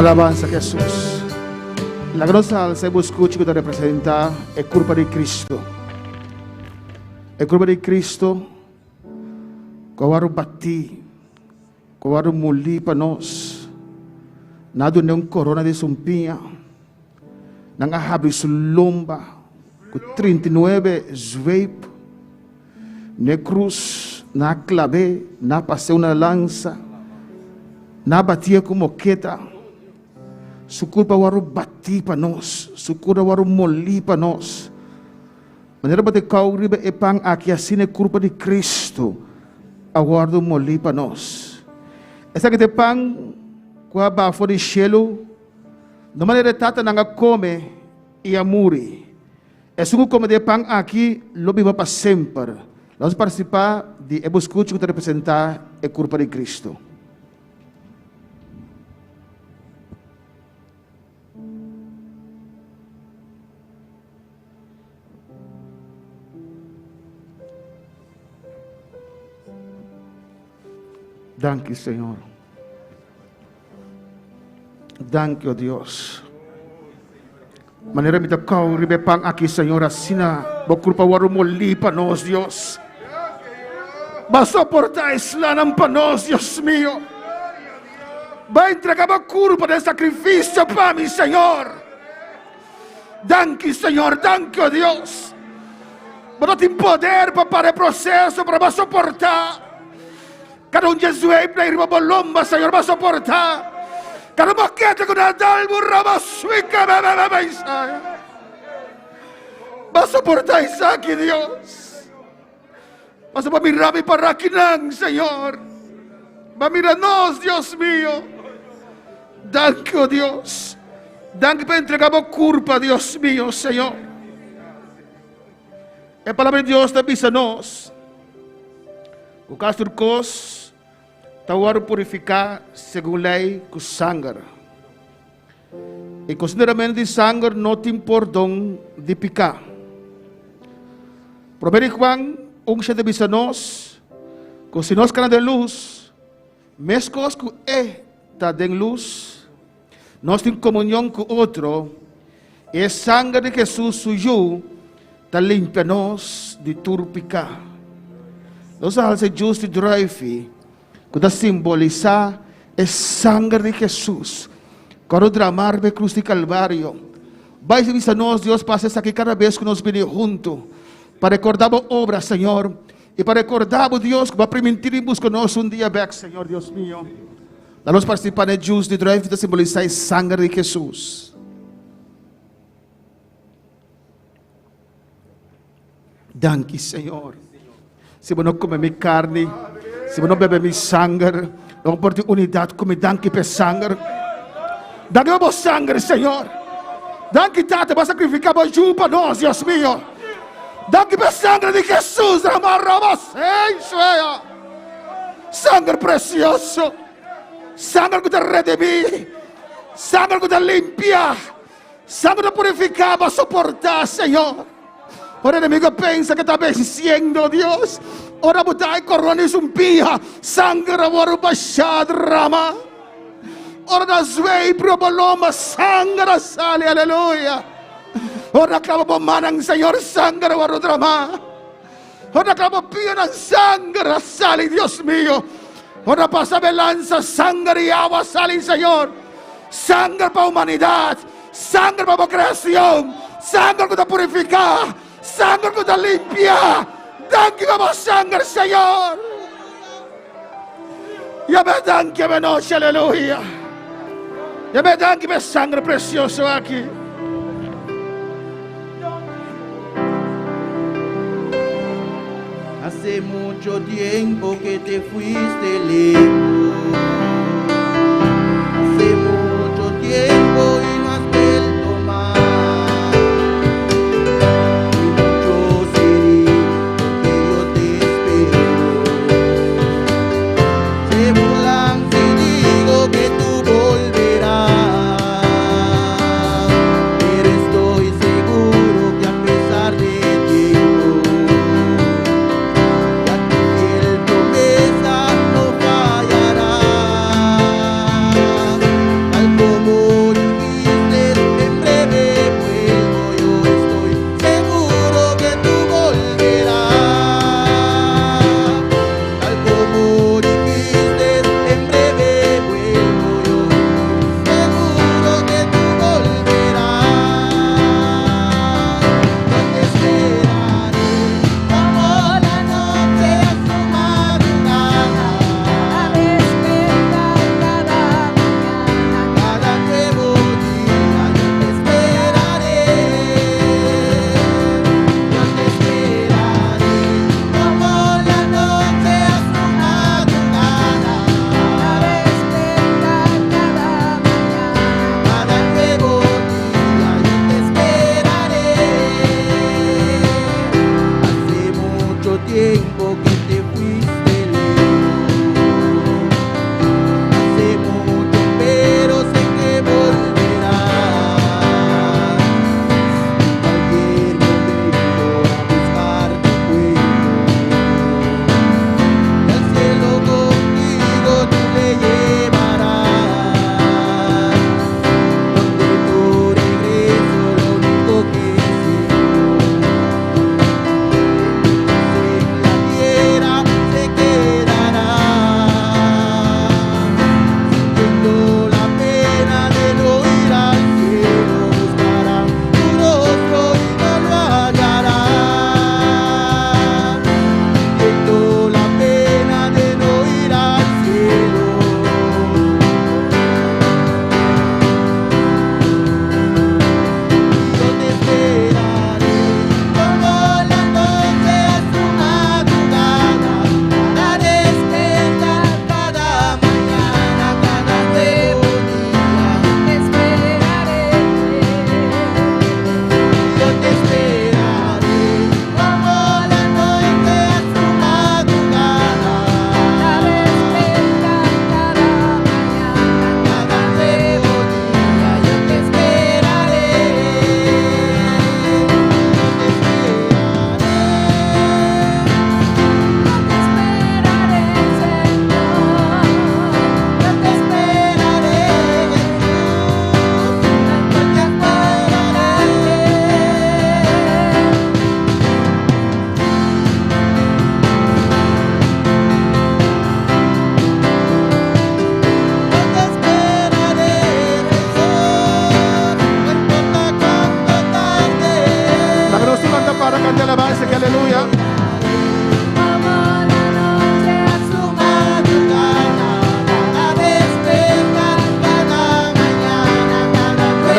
Alabanza a Jesús. La gran salsa que escucho que te representa es culpa de Cristo. Es culpa de Cristo que va a batir, que va a morir para nós. Nada de un corona de sumpia. Nanga habri su lomba com 39 zweep. Na cruz, na clave, na passei uma lança, na batia com moqueta. Su culpa waru bati para nós, su culpa waru moli para nós. Maneira bate kau riba epang aqui assim é culpa de Cristo, aguardo moli para nós. Essa que te pang qua bafo de chelo, de maneira tata nanga come e amuri. É suco como de pang aqui, lobi va para sempre. Vamos participar de Ebuscucho que te representar a culpa de Cristo. Danke, Senhor. Danke, oh Deus. Maneira me tocou, ribepang aqui, Senhor, assina, bo culpa waru moli para nós, Deus. Vai suportar islanam para nós, Deus meu. Vai entregar a culpa de sacrifício para mim, Senhor. Danke, Senhor, danke, oh Deus. Mas tem poder para o processo, para suportar. Cada Jesus para ir para lomba, Senhor, vai suportar. Cada maquete com a dalbo, rabasuica, vai suportar isso aqui, Deus. Mas para mirar para aqui, Senhor. Para mirar nós, Deus meu. Danke, oh Deus. Danke para entregar a culpa, Deus meu, Senhor. A palavra de Deus também diz a nós. O caso dos cos, tawar purificar segundo a lei com sangue. E consideramento de sangue não tem perdão de picar. Provérbio siya de bisa nós, kung si nós ka na den luz, mescos que ta den luz, nós temos comunhão com outro, e a sangue de Jesus suyo, ta limpia nós de tudo picar. Nós hal se justi drive, que ta simboliza a sangue de Jesus, quando dramar be cruz de Calvário, vai se bisa nós, Deus passa aqui cada vez que nós venimos juntos, para recordar a obra, Senhor, e para recordar a Deus que vai permitir-nos conosco dia back, Senhor, Deus meu. Vamos participar de Jus de Drive para simbolizar a sangue de Jesus. Danke, Senhor. Se você não come minha carne, se você não bebe minha sangue, não pode unidade comigo, danke per sangue. Danke por sangue, Senhor. Danke, Tata, para sacrificar para Ju para nós, Deus meu. Danke per sangue de Jesus, sangue precioso, sangue que te redimir, sangue que te limpia, sangue que te purifica para soportar, Senhor. Ora el enemigo pensa que está venciendo, Dios. Ora butai corona y sumpia, sangue waru bashad rama. Ora na zwei proboloma, sangue sale, aleluya. Ora acaba manang Senhor sangue waru drama. Ora acaba pia ng sangue sale, Dios mío. Ora pasa belanza sangue y agua sale, Señor. Sangue para humanidad, sangue para creación, sangue que te purifica, sangue que te limpia. Danke como sangue, Señor. Ya me danke me noche, aleluya. Ya me danke me sangre precioso aquí. Hace mucho tiempo que te fuiste lejos. Hace mucho tiempo y no has vuelto más. Y mucho seré porque yo te espero. Se burlan si digo que tú volverás. Pero estoy seguro que a pesar de tiempo, no fallará, tal como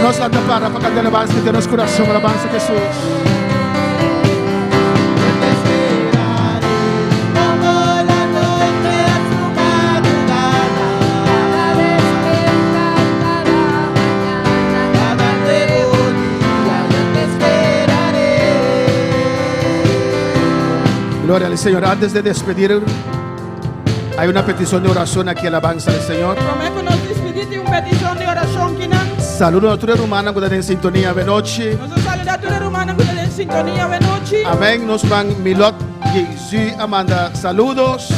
Danos la para cantar alabanza, danos corazón, alabanza Jesús. Gloria al Señor. Antes de despedir, hay una petición de oración aquí, alabanza al Señor. Saludo a toda rumana que está en sintonía de noche. Amén. Nos van Milot y Amanda saludos.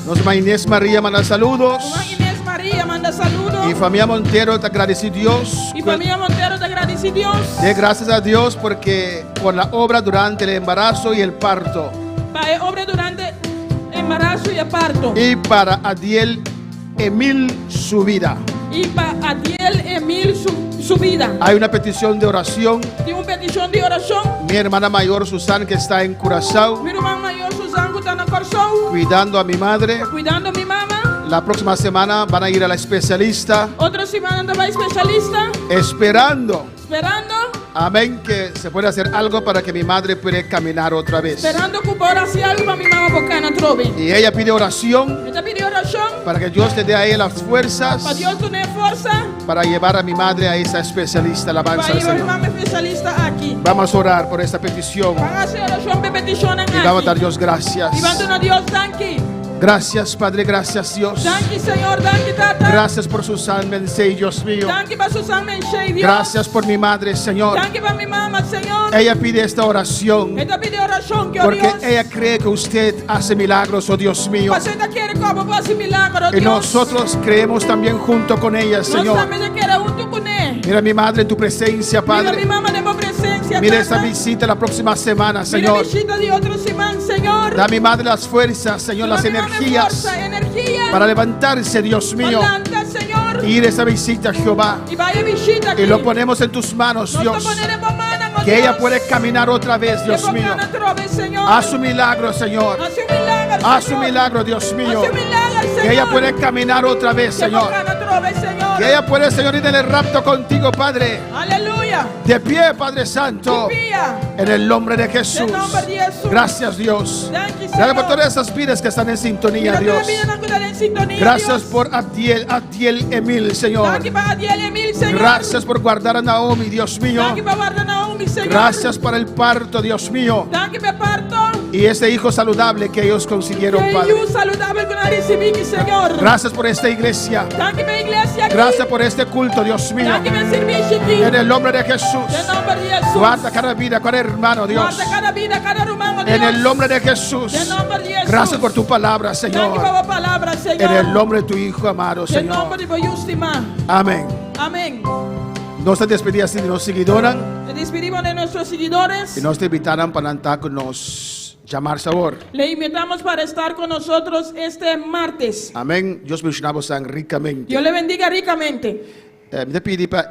Nos van Inés María manda saludos. Y familia Montero te agradece Dios. De gracias a Dios porque por la obra durante el embarazo y el parto. Y para Adiel Emil su vida. Hay una petición de oración. Mi hermana mayor Susana que está en Curazao, cuidando a mi madre. La próxima semana van a ir a la especialista. Esperando. Amén, que se pueda hacer algo para que mi madre pueda caminar otra vez. Y ella pide oración para que Dios te dé a ella las fuerzas para llevar a mi madre a esa especialista. Alabanza al Señor. Vamos a orar por esta petición y vamos a dar Dios gracias. Gracias Padre, gracias Dios. Gracias por su sangre, Dios mío. Gracias por mi madre, Señor. Ella pide esta oración porque ella cree que usted hace milagros, oh Dios mío. Y nosotros creemos también junto con ella, Señor. Mira mi madre en tu presencia, Padre. Mira esa visita la próxima semana, Señor. Da a mi madre las fuerzas, Señor, las energías para levantarse, Dios mío. Y ir a esa visita, Jehová. Y lo ponemos en tus manos, Dios. Que ella puede caminar otra vez, Dios mío. Haz su milagro, Señor. Haz su milagro, Dios mío. Que ella puede caminar otra vez, Señor. Que ella puede, Señor, ir en el rapto contigo, Padre. Aleluya. De pie, Padre Santo. En el nombre de Jesús. Gracias, Dios. Gracias por todas esas vidas que están en sintonía, Dios. Gracias por Adiel Emil, Señor. Gracias por guardar a Naomi, Dios mío. Gracias por el parto, Dios mío. Y este hijo saludable que ellos consiguieron, Padre. Gracias por esta iglesia. Gracias por este culto, Dios mío. En el nombre de Jesús. Guarda cada vida, cada hermano, Dios. En el nombre de Jesús. Gracias por tu palabra, Señor. En el nombre de tu Hijo amado, Señor. Amén. Nos despedimos de los seguidores. Despedimos de nuestros seguidores. Y nos invitarán para estar con nos llamar sabor. Le invitamos para estar con nosotros este martes. Amén. Dios bendiga ricamente. Dios le bendiga ricamente. Me pedi para